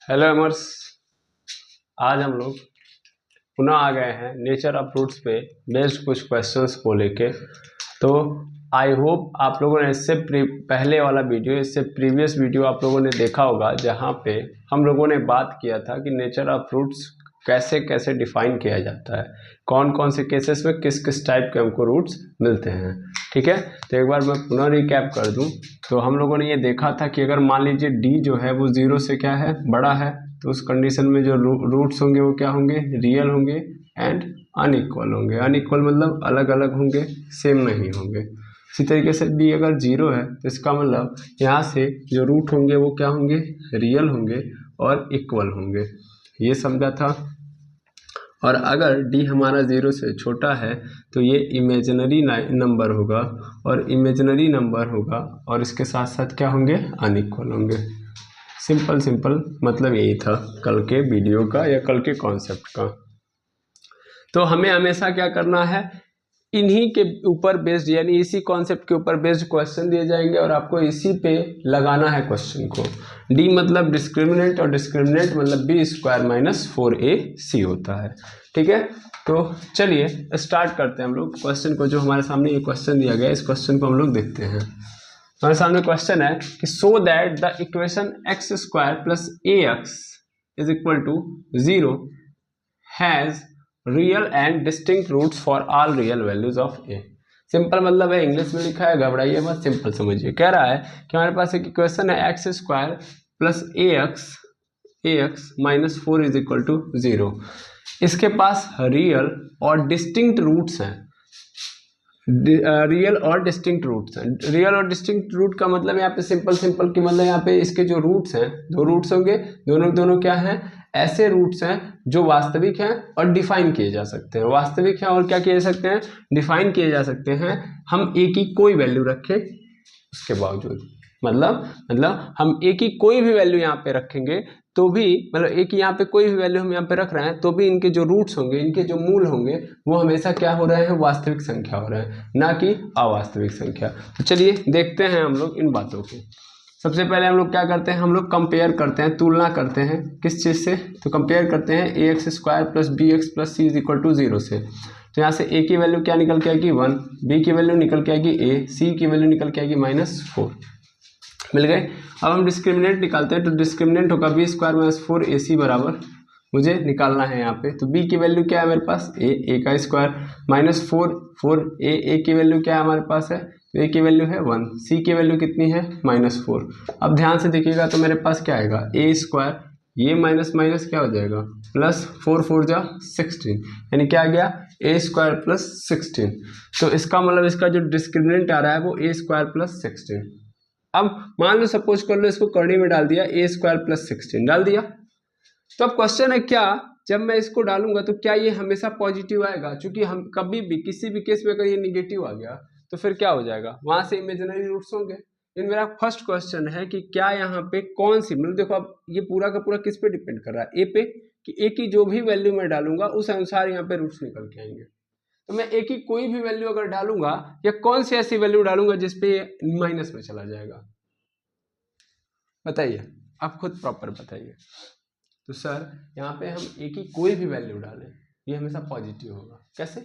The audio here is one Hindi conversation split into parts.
हेलो अमर्स, आज हम लोग पुनः आ गए हैं नेचर ऑफ फ्रूट्स पे बेस्ड कुछ क्वेश्चंस को लेके। तो आई होप आप लोगों ने इससे पहले वाला वीडियो, इससे प्रीवियस वीडियो आप लोगों ने देखा होगा, जहाँ पे हम लोगों ने बात किया था कि नेचर ऑफ फ्रूट्स कैसे कैसे डिफाइन किया जाता है, कौन कौन से केसेस में किस किस टाइप के हमको रूट्स मिलते हैं। ठीक है, तो एक बार मैं पुनः रिकैप कर दूं। तो हम लोगों ने ये देखा था कि अगर मान लीजिए डी जो है वो जीरो से क्या है, बड़ा है, तो उस कंडीशन में जो रूट्स होंगे वो क्या होंगे, रियल होंगे एंड अनइक्वल होंगे। अनइक्वल मतलब अलग अलग होंगे, सेम नहीं होंगे। इसी तरीके से डी अगर जीरो है तो इसका मतलब यहाँ से जो रूट होंगे वो क्या होंगे, रियल होंगे और इक्वल होंगे। ये समझा था। और अगर डी हमारा जीरो से छोटा है तो ये इमेजिनरी नंबर होगा, और इमेजिनरी नंबर होगा और इसके साथ साथ क्या होंगे, अनइक्वल होंगे। सिंपल मतलब यही था कल के वीडियो का या कल के कॉन्सेप्ट का। तो हमें हमेशा क्या करना है, इन्हीं के ऊपर बेस्ड यानी इसी कॉन्सेप्ट के ऊपर बेस्ड क्वेश्चन दिए जाएंगे और आपको इसी पे लगाना है क्वेश्चन को। डी मतलब डिस्क्रिमिनेंट और डिस्क्रिमिनेंट मतलब बी स्क्वायर माइनस 4ac होता है। ठीक है, तो चलिए स्टार्ट करते हैं हम लोग क्वेश्चन को। जो हमारे सामने ये क्वेश्चन दिया गया है, इस क्वेश्चन को हम लोग देखते हैं। हमारे सामने क्वेश्चन है कि so that the equation x square plus a x is equal to 0 has real and distinct roots for all real values of a. Simple मतलब है, इंग्लिश में लिखा है, घबराइए मत, सिंपल समझिए। कह रहा है कि हमारे पास एक इक्वेशन है x square plus a x minus 4 is equal to 0। इसके पास रियल और डिस्टिंक्ट रूट्स हैं। रियल और डिस्टिंक्ट रूट्स हैं। रियल और डिस्टिंक्ट रूट का मतलब यहाँ पे सिंपल कि मतलब यहाँ पे इसके जो रूट्स हैं, दो रूट्स होंगे, दोनों क्या हैं, ऐसे रूट्स हैं जो वास्तविक हैं और डिफाइन किए जा सकते हैं। वास्तविक हैं और क्या किए जा सकते हैं, डिफाइन किए जा सकते हैं। हम ए की कोई वैल्यू रखें उसके बावजूद, मतलब हम ए की कोई भी वैल्यू यहाँ पे रखेंगे तो भी, मतलब ए की यहाँ पे कोई भी वैल्यू हम यहाँ पे रख रहे हैं तो भी इनके जो रूट्स होंगे, इनके जो मूल होंगे, वो हमेशा क्या हो रहे हैं, वास्तविक संख्या हो रहे हैं, ना कि अवास्तविक संख्या। तो चलिए देखते हैं हम लोग इन बातों को। सबसे पहले हम लोग क्या करते हैं, हम लोग कंपेयर करते हैं, तुलना करते हैं किस चीज़ से, तो कंपेयर करते हैं a x square plus b x plus c is equal to 0 से। तो यहाँ से ए की वैल्यू क्या निकल के आएगी 1, बी की वैल्यू निकल के आएगी ए, सी की वैल्यू निकल के आएगी -4, मिल गए। अब हम डिस्क्रिमिनेंट निकालते हैं, तो डिस्क्रिमिनेंट होगा बी स्क्वायर माइनस 4ac बराबर, मुझे निकालना है यहाँ पे। तो b की वैल्यू क्या है मेरे पास, a का स्क्वायर माइनस 4 a की वैल्यू क्या है हमारे पास है, तो a की वैल्यू है 1, c की वैल्यू कितनी है -4। अब ध्यान से देखिएगा तो मेरे पास क्या आएगा, a स्क्वायर, ये माइनस माइनस क्या हो जाएगा, प्लस 4 4 जा 16, यानी क्या आ गया a स्क्वायर प्लस 16। तो इसका मतलब इसका जो डिस्क्रिमिनेंट आ रहा है वो a स्क्वायर प्लस 16। अब मान लो सपोज कर लो इसको करनी में डाल दिया, a स्क्वायर प्लस 16 डाल दिया। तो अब क्वेश्चन है क्या, जब मैं इसको डालूंगा तो क्या ये हमेशा पॉजिटिव आएगा, क्योंकि हम कभी भी किसी भी केस में अगर ये निगेटिव आ गया तो फिर क्या हो जाएगा, वहां से इमेजिनरी रूट्स होंगे। इन मेरा फर्स्ट क्वेश्चन है कि क्या यहाँ पे कौन सी, मतलब देखो अब ये पूरा का पूरा किस पे डिपेंड कर रहा है, ए पे, कि ए की जो भी वैल्यू मैं डालूंगा उस अनुसार यहाँ पे रूट्स निकल के आएंगे। तो मैं ए की कोई भी वैल्यू अगर डालूंगा या कौन सी ऐसी वैल्यू डालूंगा जिसपे ये माइनस में चला जाएगा, बताइए आप खुद प्रॉपर बताइए। तो सर यहाँ पे हम ए की कोई भी वैल्यू डालें ये हमेशा पॉजिटिव होगा। कैसे,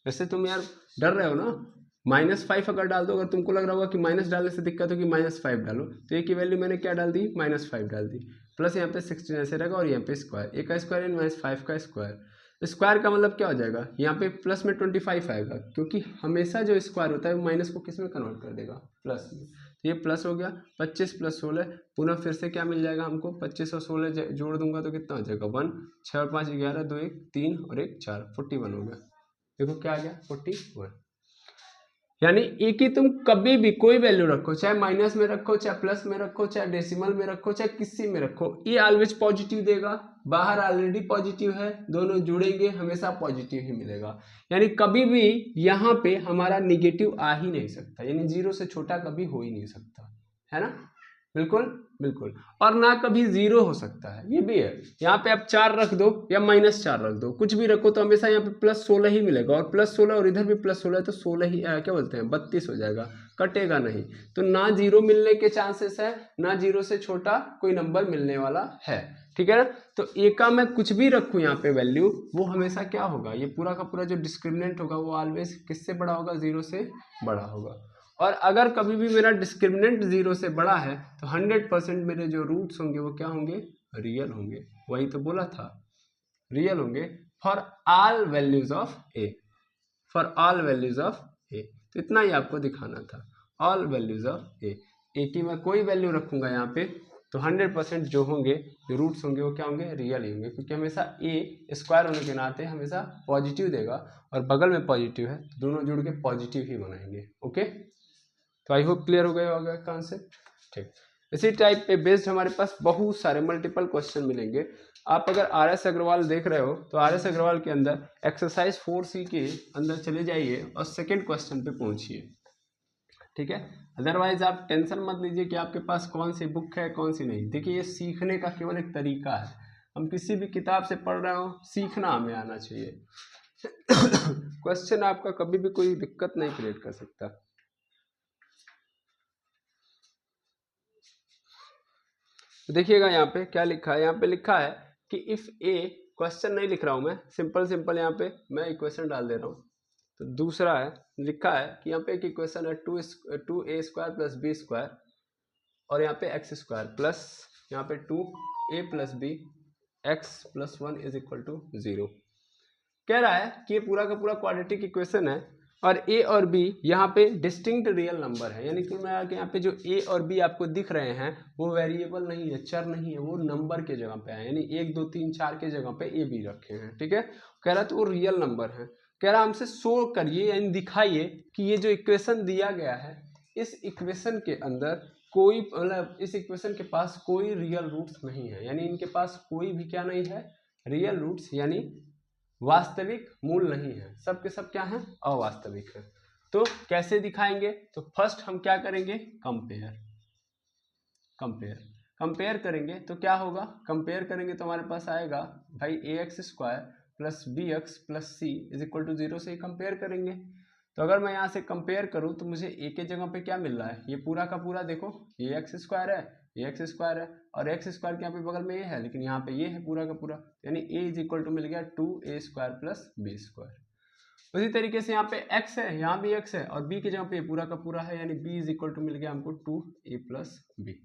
वैसे तुम यार डर रहे हो ना, -5 अगर डाल दो, अगर तुमको लग रहा होगा कि माइनस डालने से दिक्कत होगी, -5 डालो, तो ए की वैल्यू मैंने क्या डाल दी, -5 डाल दी, प्लस यहाँ पे 16 ऐसे रहेगा और यहाँ पे स्क्वायर, ए का स्क्वायर -5 का स्क्वायर। स्क्वायर का मतलब क्या हो जाएगा, यहाँ पे प्लस में 25 आएगा, क्योंकि हमेशा जो स्क्वायर होता है वो माइनस को किस में कन्वर्ट कर देगा, प्लस में। तो ये प्लस हो गया, 25 + 16, पुनः फिर से क्या मिल जाएगा हमको, 25 और 16 जोड़ दूंगा तो कितना हो जाएगा 1, 6 और 5 11, 2 1 3 और 1 4, 41 हो गया। देखो क्या आ गया 41। यानी ए की तुम कभी भी कोई वैल्यू रखो, चाहे माइनस में रखो, चाहे प्लस में रखो, चाहे डेसिमल में रखो, चाहे किसी में रखो, ये ऑलवेज पॉजिटिव देगा। बाहर ऑलरेडी पॉजिटिव है, दोनों जुड़ेंगे हमेशा पॉजिटिव ही मिलेगा। यानी कभी भी यहाँ पे हमारा निगेटिव आ ही नहीं सकता, यानी 0 से छोटा कभी हो ही नहीं सकता, है ना, बिल्कुल। और ना कभी 0 हो सकता है, ये भी है। यहाँ पे आप 4 रख दो या -4 रख दो, कुछ भी रखो तो हमेशा यहाँ पे +16 ही मिलेगा, और +16 और इधर भी +16 तो 16 ही क्या बोलते हैं 32 हो जाएगा, कटेगा नहीं। तो ना 0 मिलने के चांसेस है, ना 0 से छोटा कोई नंबर मिलने वाला है। ठीक है ना। तो ए का मैं कुछ भी रखूँ यहाँ पे वैल्यू, वो हमेशा क्या होगा, ये पूरा का पूरा जो डिस्क्रिमिनेंट होगा वो ऑलवेज किससे बड़ा होगा, 0 से बड़ा होगा। और अगर कभी भी मेरा डिस्क्रिमिनेंट 0 से बड़ा है तो 100% मेरे जो रूट्स होंगे वो क्या होंगे, रियल होंगे। वही तो बोला था, रियल होंगे for all values of a, for all values of a. तो इतना ही आपको दिखाना था, ऑल वैल्यूज ऑफ ए की मैं कोई वैल्यू रखूंगा यहाँ पे तो 100% जो होंगे, जो रूट्स होंगे वो क्या होंगे, रियल ही होंगे, क्योंकि हमेशा ए स्क्वायर होने के नाते हमेशा पॉजिटिव देगा और बगल में पॉजिटिव है तो दोनों जुड़ के पॉजिटिव ही बनाएंगे। ओके, तो आई होप क्लियर हो गया होगा कॉन्सेप्ट। ठीक, इसी टाइप पे बेस्ड हमारे पास बहुत सारे मल्टीपल क्वेश्चन मिलेंगे। आप अगर आर.एस. अग्रवाल देख रहे हो तो आर.एस. अग्रवाल के अंदर एक्सरसाइज 4C के अंदर चले जाइए और सेकंड क्वेश्चन पे पहुंचिए, ठीक है। अदरवाइज आप टेंशन मत लीजिए कि आपके पास कौन सी बुक है कौन सी नहीं। देखिए ये सीखने का केवल एक तरीका है, हम किसी भी किताब से पढ़ रहे हो, सीखना हमें आना चाहिए। क्वेश्चन आपका कभी भी कोई दिक्कत नहीं क्रिएट कर सकता। देखिएगा यहाँ पे क्या लिखा है, यहाँ पे लिखा है कि इफ ए, क्वेश्चन नहीं लिख रहा हूँ मैं, सिंपल यहाँ पे मैं इक्वेशन डाल दे रहा हूँ। तो दूसरा है, लिखा है कि यहाँ पे एक इक्वेशन है 2a square plus b square और यहाँ पे एक्स स्क्वायर प्लस यहाँ पे 2a plus b x plus 1 is equal to 0। कह रहा है कि ये पूरा का पूरा क्वाड्रेटिक इक्वेशन है और a और b यहाँ पे डिस्टिंक्ट रियल नंबर है, यानी कुल मिला के यहाँ पे जो a और b आपको दिख रहे हैं वो वेरिएबल नहीं है, चर नहीं है, वो नंबर के जगह पे है, यानी 1 2 3 4 के जगह पे a b रखे हैं, ठीक है। कह रहा है तो वो रियल नंबर है। कह रहा हमसे शो करिए यानी दिखाइए कि ये जो इक्वेशन दिया गया है इस इक्वेशन के अंदर कोई, मतलब इस इक्वेशन के पास कोई रियल रूट्स नहीं है, यानी इनके पास कोई भी क्या नहीं है, रियल रूट्स, यानी वास्तविक मूल नहीं है, सब के सब क्या है, अवास्तविक है। तो कैसे दिखाएंगे, तो फर्स्ट हम क्या करेंगे, कंपेयर करेंगे तो क्या होगा, कंपेयर करेंगे तो हमारे पास आएगा भाई ax square plus b x plus c is equal to 0 से ही कंपेयर करेंगे। तो अगर मैं यहाँ से कंपेयर करूँ तो मुझे a के जगह पे क्या मिल रहा है, ये पूरा का पूरा देखो, ये एक्स स्क्वायर है, ये एक्स स्क्वायर है और एक्स स्क्वायर के यहाँ पे बगल में ये है, लेकिन यहाँ पे ये है पूरा का पूरा, यानी a इज इक्वल टू मिल गया 2a square plus b square. उसी तरीके से यहाँ पे x है, यहाँ भी x है और b के जगह पे पूरा का पूरा है, यानी b इज इक्वल टू मिल गया हमको 2a प्लस बी।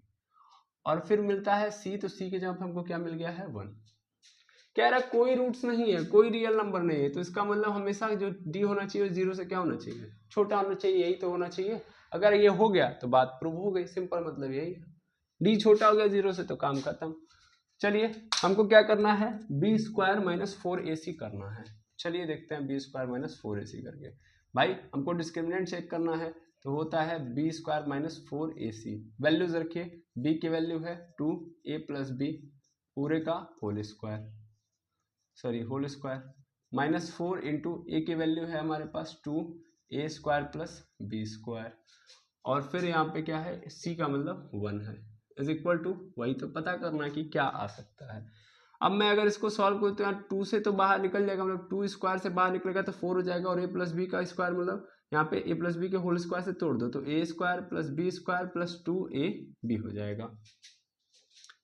और फिर मिलता है c, तो c के जगह पे हमको क्या मिल गया है 1। कह रहा है कोई रूट्स नहीं है, कोई रियल नंबर नहीं है, तो इसका मतलब हमेशा जो d होना चाहिए 0 से क्या होना चाहिए, छोटा होना चाहिए, यही तो होना चाहिए। अगर ये हो गया तो बात प्रूव हो गई, सिंपल मतलब यही है, d छोटा हो गया 0 से तो काम खत्म। चलिए हमको क्या करना है, बी स्क्वायर माइनस 4ac करना है। चलिए देखते हैं बी स्क्वायर माइनस 4ac करके। भाई हमको डिस्क्रिमिनेंट चेक करना है तो होता है b square minus 4ac। Values रखिए, b की वैल्यू है 2a प्लस बी पूरे का whole square, sorry whole square, minus 4 into a की वैल्यू है हमारे पास 2a square plus b square और फिर यहाँ पे क्या है, c का मतलब 1 है, इज इक्वल टू, वही तो पता करना कि क्या आ सकता है। अब मैं अगर इसको सॉल्व करूँ तो यहाँ 2 से तो बाहर निकल जाएगा, मतलब 2 स्क्वायर से बाहर निकलेगा तो 4 हो जाएगा और a प्लस बी का स्क्वायर, मतलब यहाँ पे a प्लस बी के होल स्क्वायर से तोड़ दो तो a square plus b square plus 2ab हो जाएगा।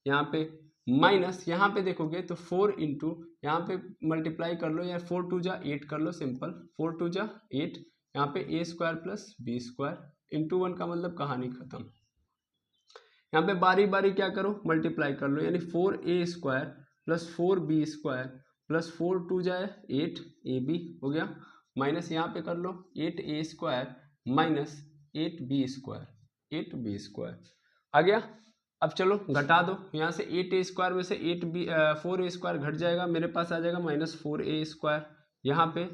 यहाँ पे माइनस, यहाँ पे देखोगे तो 4 इंटू यहाँ पे मल्टीप्लाई कर लो या 4 2 जा 8 कर लो, सिंपल 4 2 जा 8, यहाँ पे a square plus b square into 1 का मतलब कहानी खत्म। यहाँ पे बारी बारी क्या करो, मल्टीप्लाई कर लो, यानी 4a square plus 4b square plus 4 2 जाए 8ab हो गया, माइनस यहाँ पे कर लो 8a square minus 8b square आ गया। अब चलो घटा दो, यहाँ से 8a स्क्वायर में से 4a स्क्वायर घट जाएगा, मेरे पास आ जाएगा माइनस 4a स्क्वायर। यहाँ पे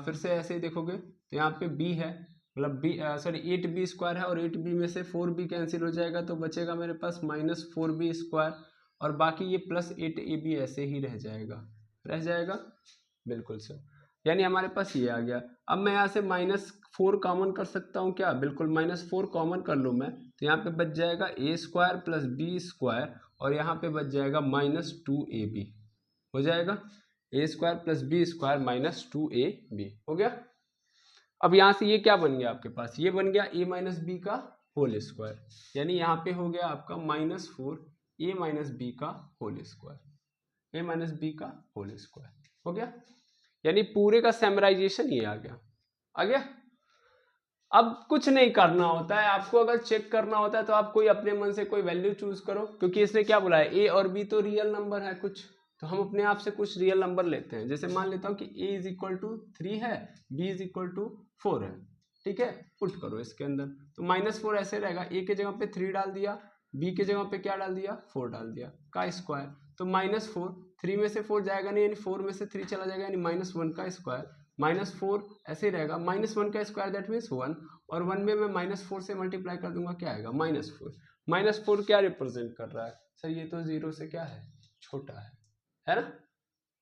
फिर से ऐसे ही देखोगे तो यहाँ पे b है, मतलब b सॉरी 8b स्क्वायर है और 8b में से 4b कैंसिल हो जाएगा तो बचेगा मेरे पास माइनस 4b स्क्वायर और बाकी ये प्लस 8ab ऐसे ही रह जाएगा बिल्कुल सर, यानी हमारे पास ये आ गया। अब मैं यहाँ से -4 कॉमन कर सकता हूँ क्या, बिल्कुल -4 कॉमन कर लूँ मैं, तो यहाँ पे बच जाएगा a square plus b square और यहाँ पे बच जाएगा -2ab हो जाएगा, a square plus b square -2ab हो गया। अब यहाँ से ये क्या बन गया आपके पास, ये बन गया a माइनस बी का होल स्क्वायर, यानी यहाँ पे हो गया आपका -4 ए माइनस बी का होल स्क्वायर, ए माइनस बी का होल स्क्वायर हो गया। यानी पूरे का सैमराइजेशन ये आ गया। अब कुछ नहीं करना होता है आपको, अगर चेक करना होता है तो आप कोई अपने मन से कोई वैल्यू चूज करो, क्योंकि इसने क्या बोला है ए और बी तो रियल नंबर है कुछ, तो हम अपने आप से कुछ रियल नंबर लेते हैं। जैसे मान लेता हूँ कि a इज इक्वल टू 3 है, b इज इक्वल टू 4 है, ठीक है। पुट करो इसके अंदर तो -4 ऐसे रहेगा, a के जगह पे 3 डाल दिया, b के जगह पे क्या डाल दिया 4 डाल दिया का स्क्वायर, तो -4, 3 में से 4 जाएगा नहीं यानी 4 में से 3 चला जाएगा यानी -1 का स्क्वायर, -4 ऐसे ही रहेगा, -1 का स्क्वायर दैट मीन्स 1, और 1 में मैं -4 से मल्टीप्लाई कर दूंगा क्या आएगा -4। -4 क्या रिप्रेजेंट कर रहा है सर, ये तो 0 से क्या है छोटा है ना।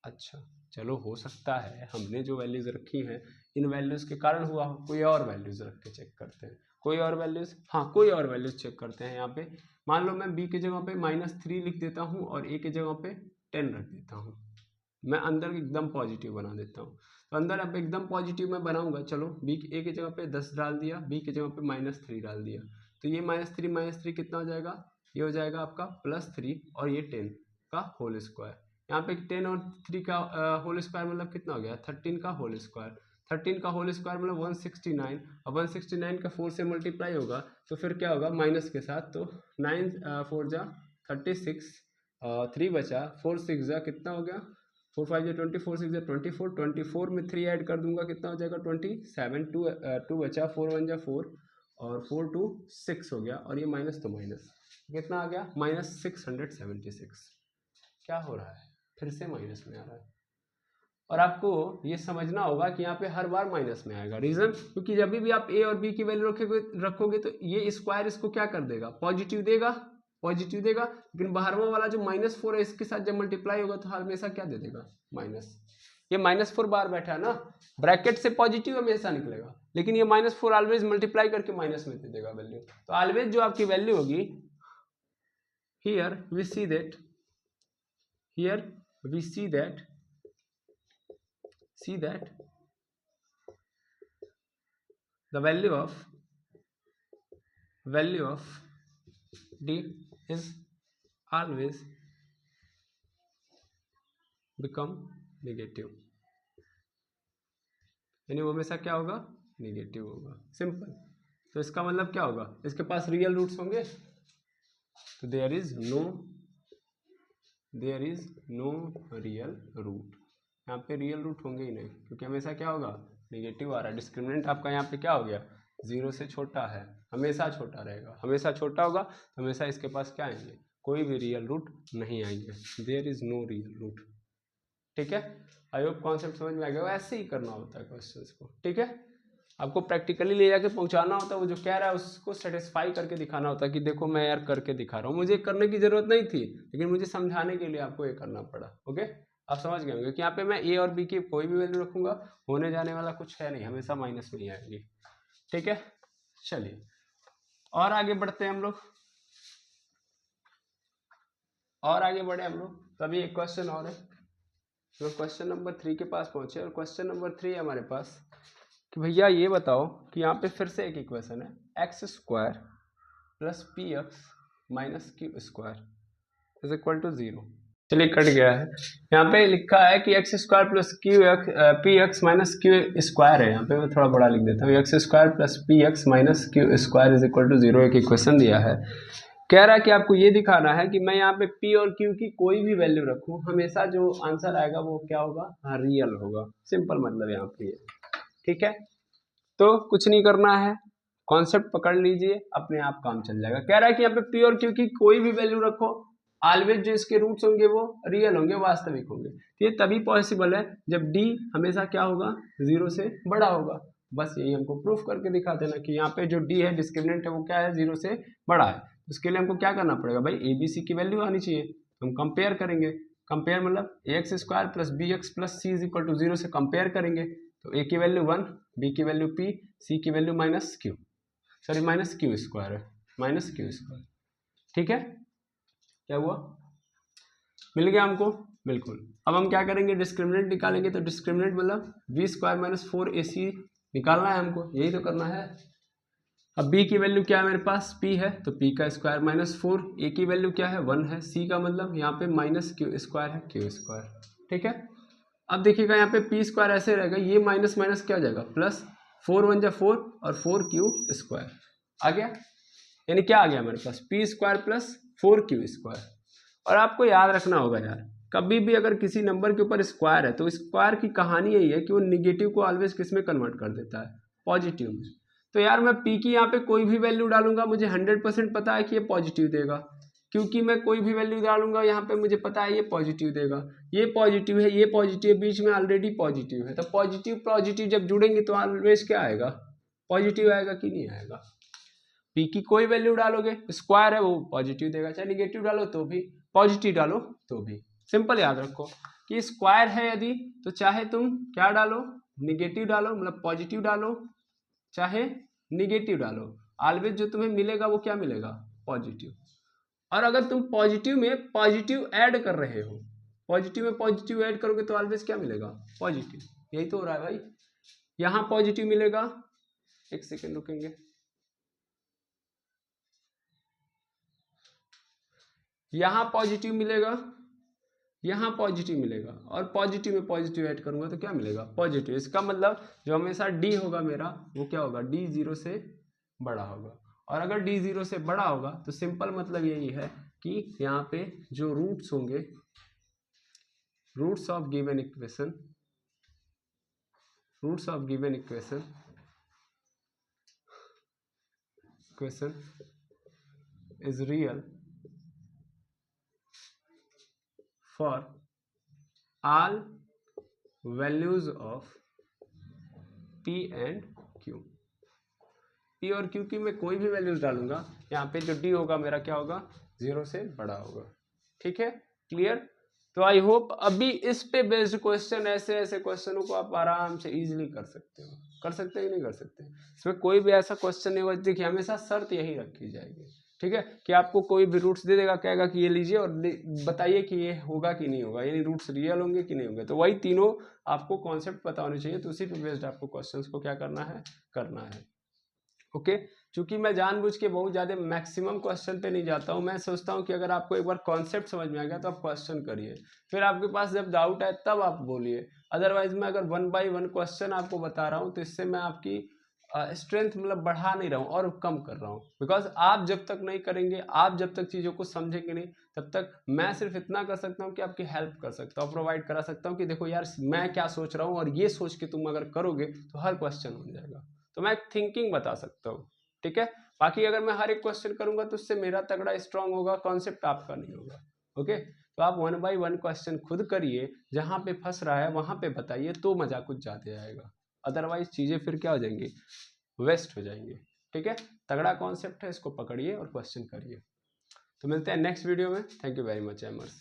अच्छा चलो हो सकता है हमने जो वैल्यूज रखी हैं इन वैल्यूज के कारण हुआ हो, कोई और वैल्यूज रख के चेक करते हैं, कोई और वैल्यूज, हाँ कोई और वैल्यूज चेक करते हैं। यहाँ पे मान लो मैं b के जगह पे -3 लिख देता हूँ और a के जगह पे 10 रख देता हूँ, मैं अंदर एकदम पॉजिटिव बना देता हूँ। तो अंदर अब एकदम पॉजिटिव मैं बनाऊंगा, चलो a के जगह पे 10 डाल दिया, b के जगह पे -3 डाल दिया, तो ये -3 कितना हो जाएगा, ये हो जाएगा आपका +3 और ये 10 का होल स्क्वायर। यहाँ पे 10 और 3 का होल स्क्वायर मतलब कितना हो गया 13 का होल स्क्वायर, 13 का होल स्क्वायर मतलब 169, अब 169 का 4 से मल्टीप्लाई होगा तो फिर क्या होगा माइनस के साथ, तो 9 4 जा 36, 3 बचा, 4 6 जा कितना हो गया 4 5 जा 24, 6 जा 24, 24 में 3 ऐड कर दूंगा कितना हो जाएगा 27, 2 बचा, 4 1 जा 4 और 4 2 6 हो गया, और ये माइनस तो माइनस कितना आ गया -676। क्या हो रहा है फिर से माइनस में आ रहा है, और आपको ये समझना होगा कि यहाँ पे हर बार माइनस में आएगा। रीजन क्योंकि जब भी आप ए और बी की वैल्यू रखोगे तो ये स्क्वायर इसको क्या कर देगा पॉजिटिव देगा, लेकिन बाहरवा वाला जो -4 है इसके साथ जब मल्टीप्लाई होगा तो हमेशा क्या दे देगा माइनस। ये -4 बार बैठा है ना, ब्रैकेट से पॉजिटिव हमेशा निकलेगा, लेकिन ये -4 ऑलवेज मल्टीप्लाई करके माइनस में दे देगा वैल्यू। तो ऑलवेज जो आपकी वैल्यू होगी here we see that, here we see that the value of d is always become negative, यानी वो हमेशा क्या होगा नेगेटिव होगा, सिंपल। तो इसका मतलब क्या होगा, इसके पास रियल रूट्स होंगे, तो there is no real root, यहाँ पे रियल रूट होंगे ही नहीं, क्योंकि हमेशा क्या होगा नेगेटिव आ रहा है। डिस्क्रिमिनेंट आपका यहाँ पे क्या हो गया 0 से छोटा है, हमेशा छोटा रहेगा, हमेशा छोटा होगा तो हमेशा इसके पास क्या आएंगे कोई भी रियल रूट नहीं आएंगे, there is no real root. ठीक है, आई होप कॉन्सेप्ट समझ में आ गया। ऐसे ही करना होता है क्वेश्चंस को, ठीक है, आपको प्रैक्टिकली ले जाके पहुंचाना होता है, वो जो कह रहा है उसको सेटिस्फाई करके दिखाना होता है कि देखो मैं यार करके दिखा रहा हूँ, मुझे करने की जरूरत नहीं थी लेकिन मुझे समझाने के लिए आपको ये करना पड़ा। ओके, आप समझ गए होंगे कि यहाँ पे मैं ए और बी की कोई भी वैल्यू रखूंगा, होने जाने वाला कुछ है नहीं, हमेशा माइनस में ही आएगी। ठीक है, चलिए और आगे बढ़ते हैं हम लोग, और आगे बढ़े हम लोग। तभी एक क्वेश्चन और है, तो क्वेश्चन नंबर 3 के पास पहुंचे, और क्वेश्चन नंबर 3 है हमारे पास कि भैया ये बताओ कि यहाँ पे फिर से एक इक्वेशन है x² + px - q² = 0। चलिए कट गया है, यहाँ पे लिखा है कि x² + px - q² है, यहाँ पे मैं थोड़ा बड़ा लिख देता हूँ, x² + px - q² = 0 एक इक्वेशन दिया है। कह रहा है कि आपको ये दिखाना है कि मैं यहाँ पे p और q की कोई भी वैल्यू रखूँ, हमेशा जो आंसर आएगा वो क्या होगा, हाँ रियल होगा, सिंपल मतलब यहाँ पे ये। ठीक है, तो कुछ नहीं करना है, कॉन्सेप्ट पकड़ लीजिए, अपने आप काम चल जाएगा। कह रहा है कि यहाँ पे p और q की कोई भी वैल्यू रखो, ऑलवेज जो इसके रूट्स होंगे वो रियल होंगे, वास्तविक होंगे। ये तभी पॉसिबल है जब d हमेशा क्या होगा 0 से बड़ा होगा। बस यही हमको प्रूफ करके दिखा देना कि यहाँ पे जो d है डिस्क्रिमिनेंट है वो क्या है 0 से बड़ा है। उसके लिए हमको क्या करना पड़ेगा भाई, abc की वैल्यू आनी चाहिए, हम कंपेयर करेंगे। कंपेयर मतलब ax² + bx + c = 0 से कंपेयर करेंगे, तो a की वैल्यू 1, b की वैल्यू p, c की वैल्यू -q, सॉरी -q² है, -q²। ठीक है, क्या हुआ, मिल गया हमको, बिल्कुल। अब हम क्या करेंगे, डिस्क्रिमिनेंट निकालेंगे, तो डिस्क्रिमिनेंट मतलब b² - 4ac निकालना है हमको, यही तो करना है। अब b की वैल्यू क्या है मेरे पास, p है तो p का स्क्वायर माइनस 4, a की वैल्यू क्या है 1 है, c का मतलब यहाँ पे माइनस क्यू स्क्वायर है क्यू स्क्वायर, ठीक है। अब देखिएगा यहाँ पे पी स्क्वायर ऐसे रहेगा, ये माइनस माइनस क्या हो जाएगा प्लस, 4 1 जा 4 और 4 क्यू स्क्वायर आ गया, यानी क्या आ गया हमारे पास p square plus 4 q square. और आपको याद रखना होगा यार, कभी भी अगर किसी नंबर के ऊपर स्क्वायर है तो स्क्वायर की कहानी यही है कि वो निगेटिव को ऑलवेज किस में कन्वर्ट कर देता है, पॉजिटिव में। तो यार मैं पी की यहाँ पे कोई भी वैल्यू डालूंगा मुझे 100% पता है कि ये पॉजिटिव देगा, क्योंकि मैं कोई भी वैल्यू डालूंगा यहाँ पे मुझे पता है ये पॉजिटिव देगा, ये पॉजिटिव है ये पॉजिटिव है, बीच में ऑलरेडी पॉजिटिव है, तो पॉजिटिव पॉजिटिव जब जुड़ेंगे तो ऑलवेज क्या आएगा, पॉजिटिव आएगा कि नहीं आएगा। पी की कोई वैल्यू डालोगे स्क्वायर है वो पॉजिटिव देगा, चाहे निगेटिव डालो तो भी, पॉजिटिव डालो तो भी। सिंपल याद रखो कि स्क्वायर है यदि तो चाहे तुम क्या डालो, निगेटिव डालो, मतलब पॉजिटिव डालो चाहे निगेटिव डालो, ऑलवेज जो तुम्हें मिलेगा वो क्या मिलेगा, पॉजिटिव। और अगर तुम पॉजिटिव में पॉजिटिव ऐड कर रहे हो, पॉजिटिव में पॉजिटिव ऐड करोगे तो ऑलवेज क्या मिलेगा, पॉजिटिव। यही तो हो रहा है भाई, यहां पॉजिटिव मिलेगा, एक सेकेंड रुकेंगे, यहां पॉजिटिव मिलेगा, यहां पॉजिटिव मिलेगा, और पॉजिटिव में पॉजिटिव ऐड करूंगा तो क्या मिलेगा, पॉजिटिव। इसका मतलब जो हमेशा डी होगा मेरा वो क्या होगा, डी 0 से बड़ा होगा। और अगर डी 0 से बड़ा होगा तो सिंपल मतलब यही है कि यहाँ पे जो रूट्स होंगे, roots of given equation, roots of given equation is real for all values of p and q। p और q की मैं कोई भी वैल्यूज डालूंगा, यहाँ पे जो d होगा मेरा क्या होगा, 0 से बड़ा होगा, ठीक है, क्लियर। तो आई होप अभी इस पे बेस्ड क्वेश्चन, ऐसे ऐसे क्वेश्चनों को आप आराम से इजीली कर सकते हो, कर सकते हैं कि नहीं कर सकते, इसमें कोई भी ऐसा क्वेश्चन नहीं होगा। देखिए हमेशा शर्त यही रखी जाएगी, ठीक है, कि आपको कोई भी रूट्स दे देगा, कहेगा कि ये लीजिए और बताइए कि ये होगा कि नहीं होगा, यानी रूट्स रियल होंगे कि नहीं होंगे, तो वही तीनों आपको कॉन्सेप्ट पता होने चाहिए, तो उसी पे बेस्ड आपको क्वेश्चंस को क्या करना है। ओके, क्योंकि मैं जानबूझ के बहुत ज़्यादा मैक्सिमम क्वेश्चन पे नहीं जाता हूँ, मैं सोचता हूँ कि अगर आपको एक बार कॉन्सेप्ट समझ में आ गया तो आप क्वेश्चन करिए, फिर आपके पास जब डाउट आए तब आप बोलिए। अदरवाइज मैं अगर 1 बाय 1 क्वेश्चन आपको बता रहा हूँ तो इससे मैं आपकी स्ट्रेंथ मतलब बढ़ा नहीं रहा हूँ और कम कर रहा हूँ, बिकॉज आप जब तक नहीं करेंगे, आप जब तक चीज़ों को समझेंगे नहीं, तब तक मैं सिर्फ इतना कर सकता हूँ कि आपकी हेल्प कर सकता हूँ, प्रोवाइड करा सकता हूँ कि देखो यार मैं क्या सोच रहा हूँ और ये सोच के तुम अगर करोगे तो हर क्वेश्चन हो जाएगा, तो मैं थिंकिंग बता सकता हूँ, ठीक है। बाकी अगर मैं हर एक क्वेश्चन करूंगा तो उससे मेरा तगड़ा स्ट्रांग होगा, कॉन्सेप्ट आपका नहीं होगा। ओके, तो आप 1 बाय 1 क्वेश्चन खुद करिए, जहां पे फंस रहा है वहां पे बताइए, तो मजा कुछ ज्यादा आएगा, अदरवाइज चीजें फिर क्या हो जाएंगी, वेस्ट हो जाएंगी, ठीक है। तगड़ा कॉन्सेप्ट है, इसको पकड़िए और क्वेश्चन करिए। तो मिलते हैं नेक्स्ट वीडियो में, थैंक यू वेरी मच एमर्स।